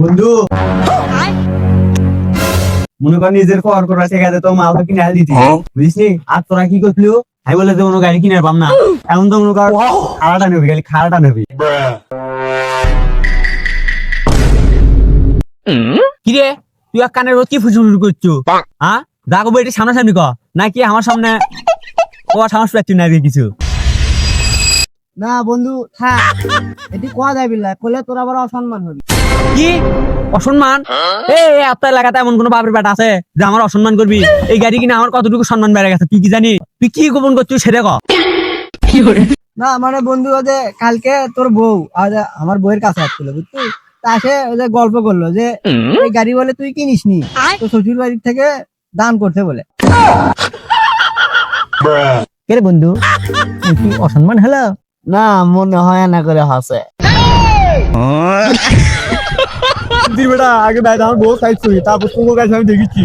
বন্ধু মনে কর নিজের কর করা শেখাতে তো মাল কিনে আল দিতি বুঝলি আর তোরা কি করছিল আমি বলে তো কোনো গাড়ি কিনে পাম না এমন তো মনে কর খাড়াটা নেবি খালি খাড়াটা নেবি কিরে তুই এক কানের রোদ কি ফুসুর করছো হ্যাঁ দেখো বই এটা সামনাসামনি ক নাকি আমার সামনে ও সাহস পাচ্ছি না কিছু না বন্ধু হ্যাঁ এটি কোয়া যাবি না করলে তোর আবার অসম্মান হবে। কি অসম্মান? এই আপনার এলাকাতে এমন কোন বাপের বেটা আছে যে আমার অসম্মান করবি? এই গাড়ি কিনে আমার কতটুকু সম্মান বেড়ে গেছে তুই কি জানি? তুই কি গোপন করছিস সেটা ক। না মানে বন্ধু যে কালকে তোর বউ আর আমার বউয়ের কাছে আসছিল বুঝলি, তা সে ওই যে গল্প করলো যে এই গাড়ি বলে তুই কিনিস নি, তো শ্বশুর বাড়ির থেকে দান করতে বলে। কে রে বন্ধু কি অসম্মান হলো? না মনে হয় না করে হাসে তুই বেটা আগে বাইরে আমার বউ খাইছি তারপর তোর কাছে আমি দেখেছি